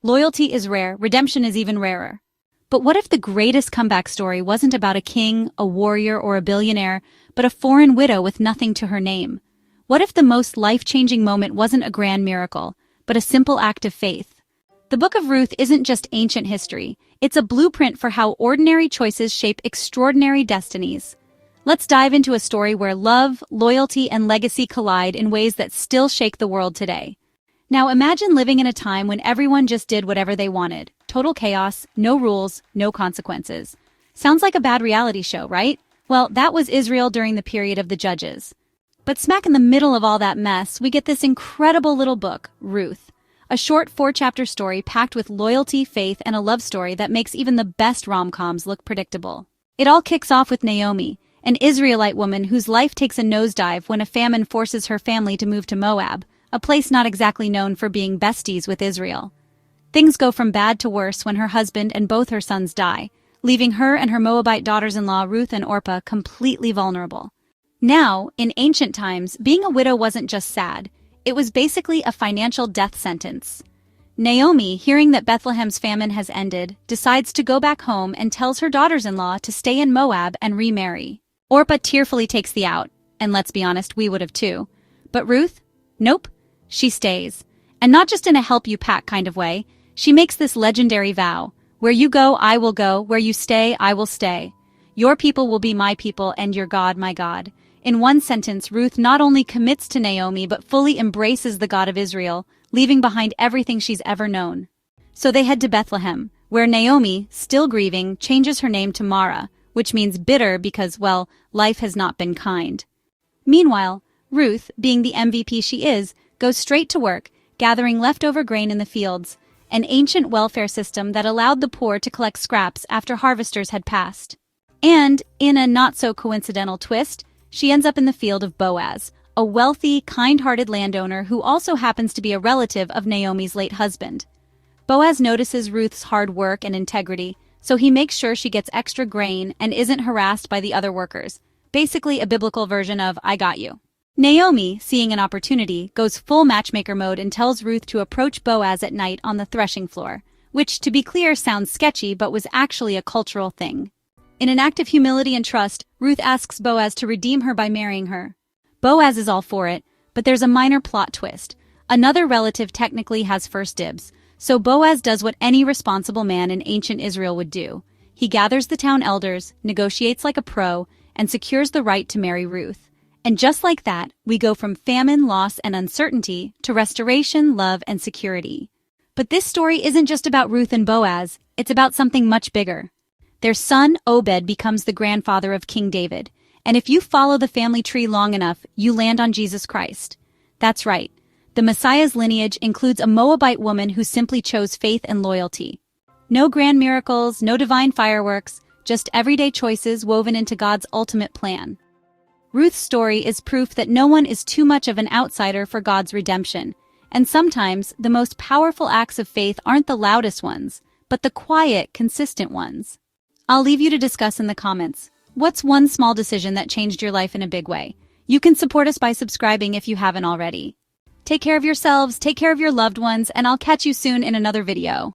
Loyalty is rare, redemption is even rarer. But what if the greatest comeback story wasn't about a king, a warrior, or a billionaire, but a foreign widow with nothing to her name? What if the most life-changing moment wasn't a grand miracle, but a simple act of faith? The Book of Ruth isn't just ancient history, it's a blueprint for how ordinary choices shape extraordinary destinies. Let's dive into a story where love, loyalty, and legacy collide in ways that still shake the world today. Now imagine living in a time when everyone just did whatever they wanted. Total chaos, no rules, no consequences. Sounds like a bad reality show, right? Well, that was Israel during the period of the Judges. But smack in the middle of all that mess, we get this incredible little book, Ruth. A short 4-chapter story packed with loyalty, faith, and a love story that makes even the best rom-coms look predictable. It all kicks off with Naomi, an Israelite woman whose life takes a nosedive when a famine forces her family to move to Moab, a place not exactly known for being besties with Israel. Things go from bad to worse when her husband and both her sons die, leaving her and her Moabite daughters-in-law Ruth and Orpah completely vulnerable. Now, in ancient times, being a widow wasn't just sad, it was basically a financial death sentence. Naomi, hearing that Bethlehem's famine has ended, decides to go back home and tells her daughters-in-law to stay in Moab and remarry. Orpah tearfully takes the out, and let's be honest, we would have too. But Ruth? Nope. She stays. And not just in a help-you-pack kind of way. She makes this legendary vow. Where you go, I will go. Where you stay, I will stay. Your people will be my people, and your God, my God. In one sentence, Ruth not only commits to Naomi, but fully embraces the God of Israel, leaving behind everything she's ever known. So they head to Bethlehem, where Naomi, still grieving, changes her name to Mara, which means bitter because, well, life has not been kind. Meanwhile, Ruth, being the MVP she is, goes straight to work, gathering leftover grain in the fields, an ancient welfare system that allowed the poor to collect scraps after harvesters had passed. And, in a not-so-coincidental twist, she ends up in the field of Boaz, a wealthy, kind-hearted landowner who also happens to be a relative of Naomi's late husband. Boaz notices Ruth's hard work and integrity, so he makes sure she gets extra grain and isn't harassed by the other workers. Basically a biblical version of, I got you. Naomi, seeing an opportunity, goes full matchmaker mode and tells Ruth to approach Boaz at night on the threshing floor, which, to be clear, sounds sketchy but was actually a cultural thing. In an act of humility and trust, Ruth asks Boaz to redeem her by marrying her. Boaz is all for it, but there's a minor plot twist. Another relative technically has first dibs, so Boaz does what any responsible man in ancient Israel would do. He gathers the town elders, negotiates like a pro, and secures the right to marry Ruth. And just like that, we go from famine, loss, and uncertainty to restoration, love, and security. But this story isn't just about Ruth and Boaz, it's about something much bigger. Their son, Obed, becomes the grandfather of King David, and if you follow the family tree long enough, you land on Jesus Christ. That's right. The Messiah's lineage includes a Moabite woman who simply chose faith and loyalty. No grand miracles, no divine fireworks, just everyday choices woven into God's ultimate plan. Ruth's story is proof that no one is too much of an outsider for God's redemption, and sometimes the most powerful acts of faith aren't the loudest ones, but the quiet, consistent ones. I'll leave you to discuss in the comments. What's one small decision that changed your life in a big way? You can support us by subscribing if you haven't already. Take care of yourselves, take care of your loved ones, and I'll catch you soon in another video.